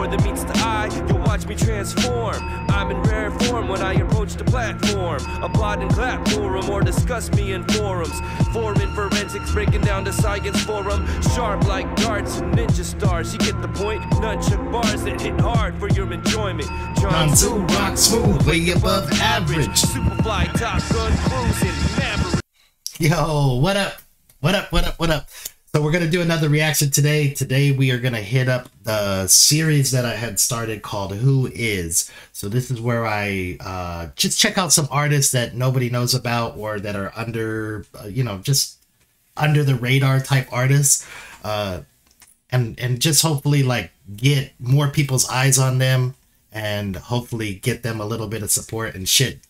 than meets the eye, you'll watch me transform. I'm in rare form when I approach the platform. Applaud and clap for 'em or discuss me in forums. Foreign forensics breaking down the science forum. Sharp like darts and ninja stars, you get the point. Nunchuck bars that hit hard for your enjoyment. Jonzoo rock smooth, way above average. Superfly, Top Gun, cruising, Maverick. Yo, what up? What up? What up? What up? So we're gonna do another reaction today. Today we are gonna hit up the series that I had started called Who Is. So this is where I just check out some artists that nobody knows about or that are under, you know, just under the radar type artists, and just hopefully like get more people's eyes on them and hopefully get them a little bit of support and shit.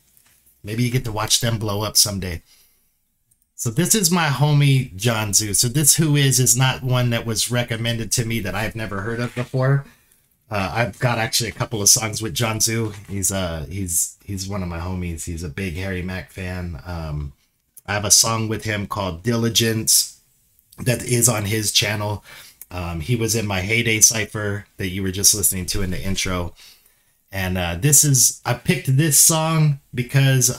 Maybe you get to watch them blow up someday. So this is my homie Jonzoo. So this Who Is not one that was recommended to me that I've never heard of before. I've got actually a couple of songs with Jonzoo. He's one of my homies. He's a big Harry Mack fan. I have a song with him called Diligence that is on his channel. He was in my HeyDay Cypher that you were just listening to in the intro. And I picked this song because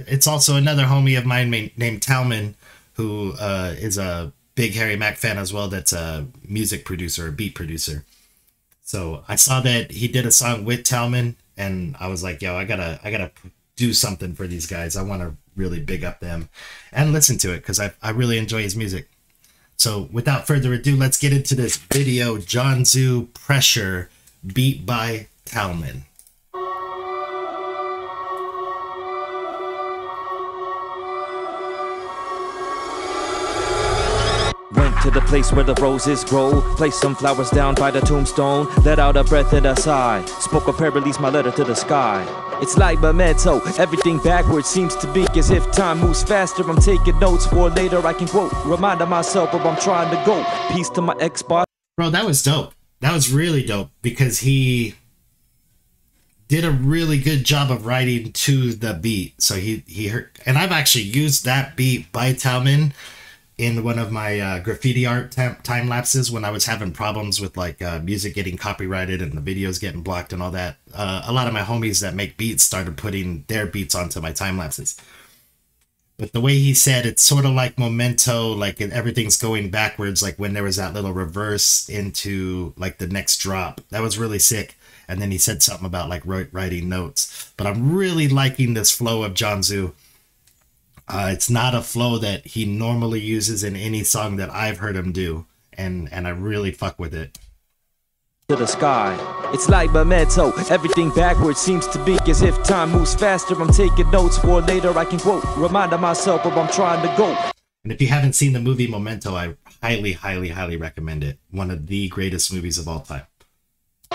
it's also another homie of mine named Talman, who is a big Harry Mack fan as well. That's a music producer, a beat producer. So I saw that he did a song with Talman, and I was like, yo, I gotta do something for these guys. I want to really big up them and listen to it because I really enjoy his music. So without further ado, let's get into this video. Jonzoo Pressure, beat by Talman. Went to the place where the roses grow, placed some flowers down by the tombstone, let out a breath and a sigh, spoke a prayer, released my letter to the sky. It's like memento, everything backwards seems to be as if time moves faster. I'm taking notes for later I can quote, reminding myself where I'm trying to go. Peace to my ex-boss. Bro, that was dope. That was really dope because he did a really good job of writing to the beat. So he heard, and I've actually used that beat by Talman in one of my graffiti art time lapses when I was having problems with like music getting copyrighted and the videos getting blocked and all that. A lot of my homies that make beats started putting their beats onto my time lapses. But the way he said, it's sort of like memento, like everything's going backwards, like when there was that little reverse into like the next drop. That was really sick. And then he said something about like writing notes. But I'm really liking this flow of Jonzoo. It's not a flow that he normally uses in any song that I've heard him do, and I really fuck with it. To the sky, it's like memento, everything backwards seems to be as if time moves faster. I'm taking notes for later I can quote, reminding myself where I'm trying to go. And if you haven't seen the movie Memento, I highly recommend it. One of the greatest movies of all time.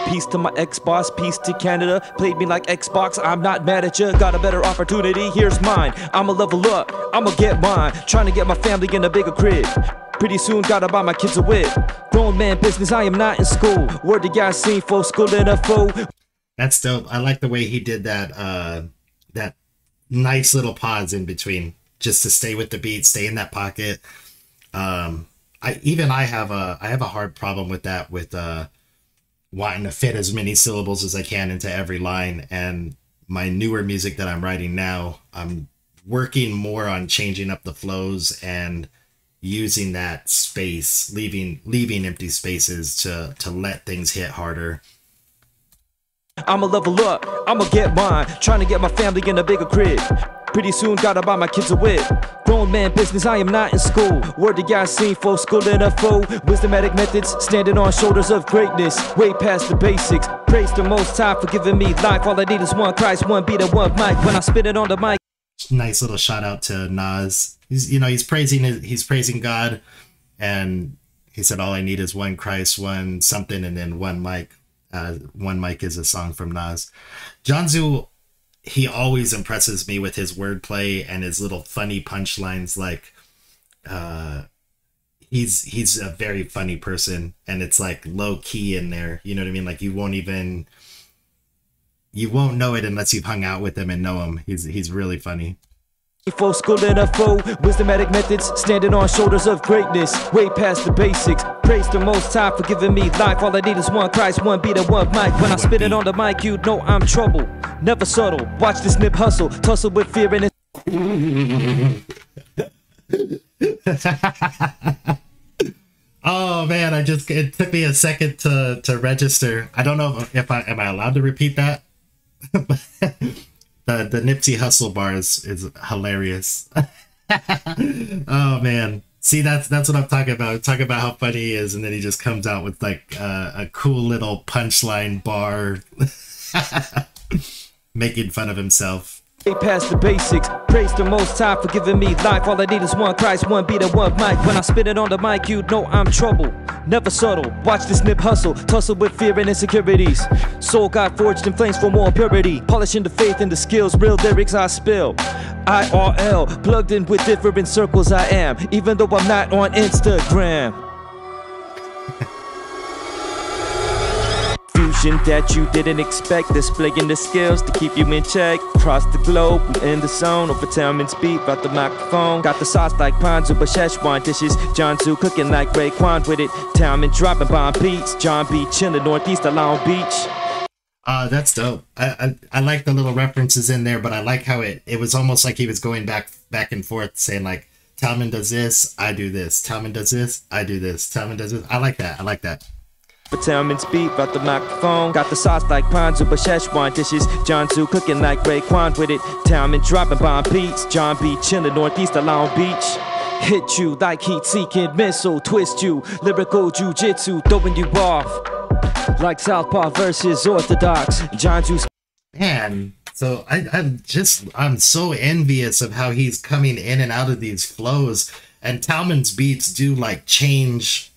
Peace to my ex-boss, peace to Canada. Played me like Xbox, I'm not mad at ya. Got a better opportunity, here's mine. I'ma level up, I'ma get mine. Trying to get my family in a bigger crib. Pretty soon gotta buy my kids a whip. Grown man business, I am not in school. Word to guys seen for school in a foe. That's dope. I like the way he did that that nice little pause in between, just to stay with the beat, stay in that pocket. I have a hard problem with that, with wanting to fit as many syllables as I can into every line. And my newer music that I'm writing now, I'm working more on changing up the flows and using that space, leaving empty spaces to let things hit harder. I'ma level up, I'ma get mine. Trying to get my family in a bigger crib. Pretty soon gotta buy my kids a whip. Grown man business, I am not in school. Word to guys seen for school in a foe. Wisdomatic methods, standing on shoulders of greatness. Way past the basics. Praise the Most High for giving me life. All I need is one Christ, one beat and one mic. When I spit it on the mic. Nice little shout out to Nas. He's praising God, and he said all I need is one Christ, one something, and then one mic. One mic is a song from Nas. Jonzoo, he always impresses me with his wordplay and his little funny punchlines. Like, he's a very funny person, and it's like low key in there. You know what I mean? Like you won't know it unless you've hung out with him and know him. He's really funny. For school in a foe, wisdomatic methods, standing on shoulders of greatness. Way past the basics. Praise the Most High for giving me life. All I need is one Christ, one beat and one mic. When I spit it on the mic, you know I'm trouble. Never subtle. Watch this nip hustle, tussle with fear and Oh man, it took me a second to register. I don't know if am I allowed to repeat that. the Nipsey Hussle bar is hilarious. Oh man, see that's what I'm talking about. I'm talking about how funny he is, and then he just comes out with like a cool little punchline bar, making fun of himself. Past the basics, praise the Most High for giving me life. All I need is one Christ, one beat and one mic. When I spit it on the mic, you know I'm trouble. Never subtle. Watch this nip hustle, tussle with fear and insecurities. Soul got forged in flames for more purity. Polishing the faith and the skills, real lyrics I spill. IRL, plugged in with different circles I am, even though I'm not on Instagram. Fusion that you didn't expect, displaying the skills to keep you in check. Across the globe, we in the zone, over time and speed, about the microphone. Got the sauce like Ponzu, but Szechuan dishes. Jonzoo cooking like Raekwon with it. Time and dropping bomb beats. John B. chillin' northeast of Long Beach. That's dope. I like the little references in there, but I like how it was almost like he was going back and forth, saying like, Talman does this, I do this. Talman does this, I do this. Talman does this. I like that. I like that. For time and speed, about the microphone. Got the sauce like Ponzu, but Szechuan dishes. Jonzoo cooking like Raekwon with it. Time and dropping bomb beats. John B. chillin' northeast of Long Beach. Hit you like heat-seeking missile. Twist you, lyrical jujitsu, throwing you off like Southpaw versus Orthodox. Jonzoo. Man, so I'm so envious of how he's coming in and out of these flows. And Talman's beats do like change,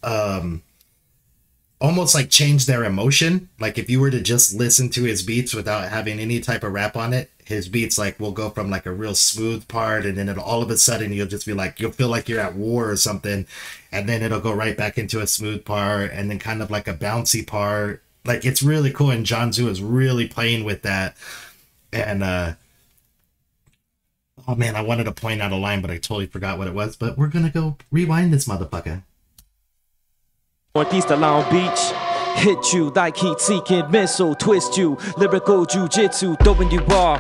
almost like change their emotion. Like if you were to just listen to his beats without having any type of rap on it, his beats like will go from like a real smooth part, and then it'll all of a sudden you'll just be like, you'll feel like you're at war or something, and then it'll go right back into a smooth part, and then kind of like a bouncy part. Like it's really cool, and Jonzoo is really playing with that. And oh man, I wanted to point out a line, but I totally forgot what it was. But we're gonna go rewind this motherfucker. Northeast of Long Beach. Hit you like heat-seeking missile. Twist you, lyrical jujitsu, throwing you off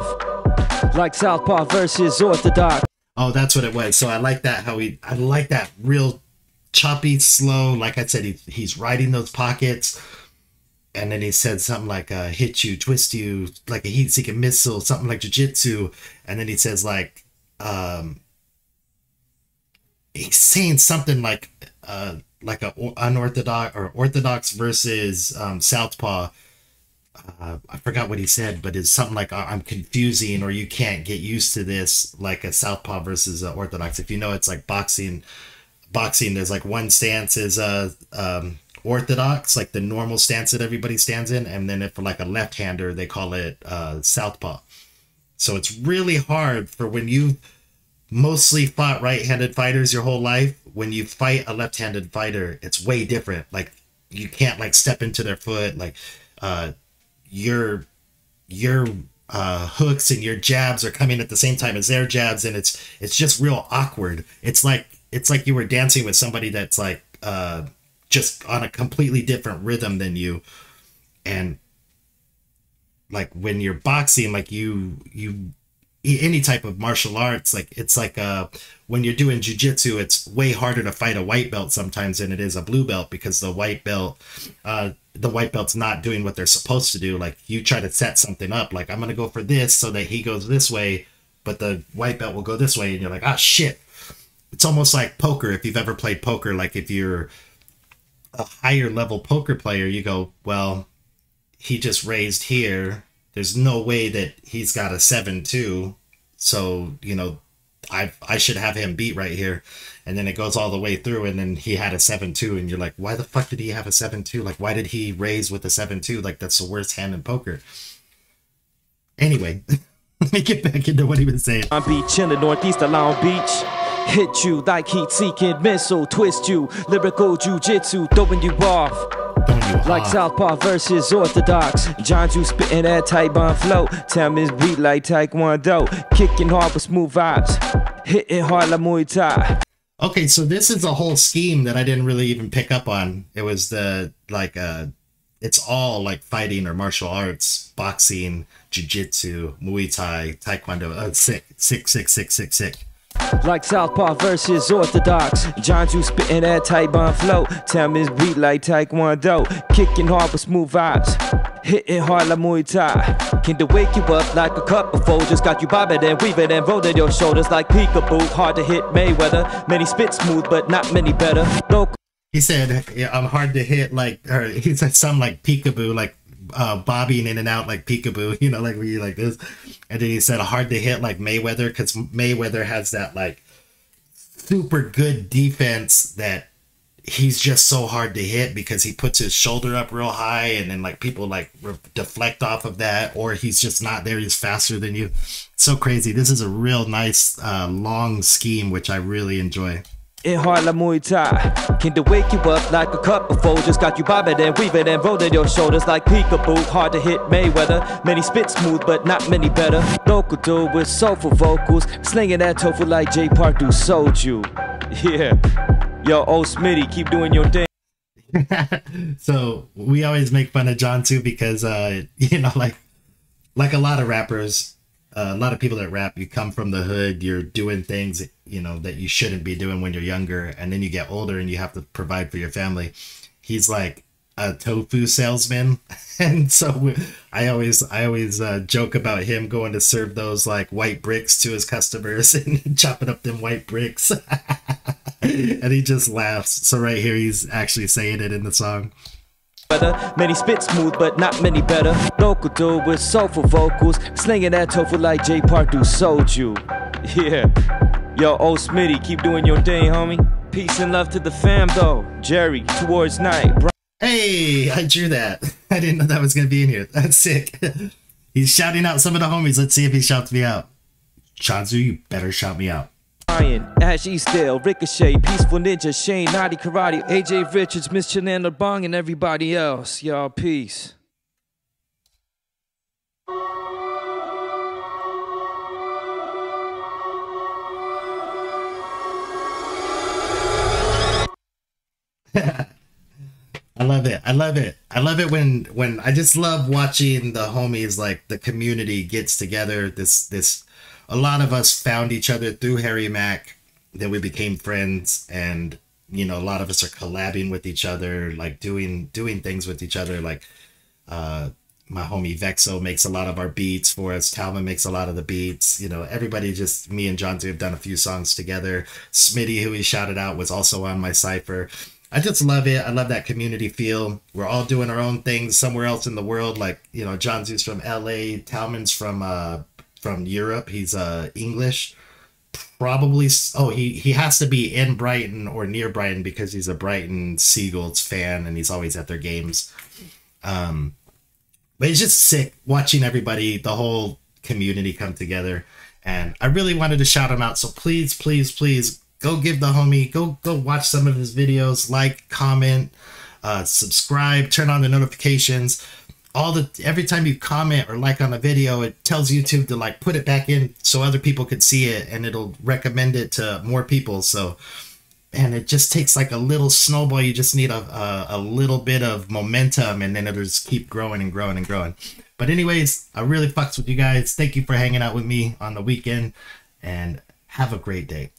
like Southpaw versus Orthodox. Oh, that's what it was. So I like that, I like that real choppy, slow. Like I said, he's riding those pockets. And then he said something like hit you, twist you, like a heat-seeking missile, something like jiu-jitsu. And then he says like, he's saying something like a unorthodox or orthodox versus Southpaw. I forgot what he said, but it's something like I'm confusing, or you can't get used to this, like a Southpaw versus orthodox. If you know, it's like boxing. There's like one stance is orthodox, like the normal stance that everybody stands in, and then if for like a left-hander, they call it Southpaw. So it's really hard for when you mostly fought right-handed fighters your whole life. When you fight a left-handed fighter, it's way different. Like you can't like step into their foot. Like your hooks and your jabs are coming at the same time as their jabs, and it's just real awkward. It's like you were dancing with somebody that's like just on a completely different rhythm than you. And like when you're boxing, like you any type of martial arts, like it's like when you're doing jiu-jitsu, it's way harder to fight a white belt sometimes than it is a blue belt, because the white belt's not doing what they're supposed to do. Like you try to set something up, like I'm gonna go for this so that he goes this way, but the white belt will go this way, and you're like, ah, shit. It's almost like poker. If you've ever played poker, like if you're a higher level poker player, you go, well, he just raised here, there's no way that he's got a 7-2, so you know I should have him beat right here. And then it goes all the way through, and then he had a 7-2, and you're like, why the fuck did he have a 7-2? Like, why did he raise with a 7-2? Like, that's the worst hand in poker. Anyway, let me get back into what he was saying. I'm be chillin' northeast of Long Beach. Hit you like heat-seeking missile. Twist you, lyrical jujitsu, throwing you off like Southpaw versus Orthodox. Jonzoo spitting that tight bond flow. Tell his beat like Taekwondo. Kicking hard with smooth vibes. Hitting hard like Muay Thai. Okay, so this is a whole scheme that I didn't really even pick up on. It was the like it's all like fighting or martial arts, boxing, jiu-jitsu, Muay Thai, Taekwondo. Sick, sick, sick, sick, sick, sick. Like Southpaw versus Orthodox, Jonzoo spitting that tight bun flow. Tell me his beat like Taekwondo, kicking hard with smooth vibes, hitting hard like Muay Thai. Can to wake you up like a cup of fold. Just got you bobbing and weaving and rolling your shoulders like peekaboo. Hard to hit Mayweather, many spit smooth but not many better. Local. He said, yeah, I'm hard to hit like, or he said something like peekaboo, like bobbing in and out like peekaboo, you know, like we like this. And then he said hard to hit like Mayweather, because Mayweather has that like super good defense that he's just so hard to hit because he puts his shoulder up real high and then like people like deflect off of that, or he's just not there, he's faster than you. So crazy. This is a real nice long scheme, which I really enjoy. In hard like Muay Thai, can to wake you up like a cup of fold. Just got you bobbing and weaving and rolling your shoulders like peekaboo. Hard to hit Mayweather, many spit smooth but not many better. Local dude with soulful vocals, slinging that tofu like J Park do Soju. Yeah, yo, old Smitty, keep doing your thing. So we always make fun of Jonzoo because you know, like a lot of rappers, a lot of people that rap, you come from the hood, you're doing things, you know, that you shouldn't be doing when you're younger, and then you get older and you have to provide for your family. He's like a tofu salesman, and so I always joke about him going to serve those like white bricks to his customers and chopping up them white bricks. And he just laughs. So right here he's actually saying it in the song. Many spit smooth but not many better. Local dude with soulful vocals, slinging that tofu like J Park do Soju. Yeah, yo, old Smitty, keep doing your thing, homie. Peace and love to the fam though. Jerry, towards night. Hey, I drew that. I didn't know that was gonna be in here. That's sick. He's shouting out some of the homies. Let's see if he shouts me out. Jonzoo, you better shout me out. Ash Eastdale, RikaShae, Peaceful Ninja, Shane, Naughty Karate, AJ Richards, Miss Chalanda Bong, and everybody else. Y'all, peace. I love it. I love it. I love it when I just love watching the homies, like the community gets together. This a lot of us found each other through Harry Mack. Then we became friends, and you know, a lot of us are collabing with each other, like doing things with each other. Like my homie Vexo makes a lot of our beats for us. Talman makes a lot of the beats. You know, everybody, just me and Jonzoo have done a few songs together. Smitty, who he shouted out, was also on my cypher. I just love it. I love that community feel. We're all doing our own things somewhere else in the world. Like, you know, Jonzoo's from LA, Talman's from Europe. He's English. Probably, oh, he has to be in Brighton or near Brighton because he's a Brighton Seagulls fan and he's always at their games. But it's just sick watching everybody, the whole community come together. And I really wanted to shout him out. So please, please, please go give the homie, go watch some of his videos, like, comment, subscribe, turn on the notifications. Every time you comment or like on a video, it tells YouTube to like put it back in so other people could see it, and it'll recommend it to more people. So, and it just takes like a little snowball. You just need a little bit of momentum, and then it'll just keep growing and growing and growing. But anyways, I really fucks with you guys. Thank you for hanging out with me on the weekend, and have a great day.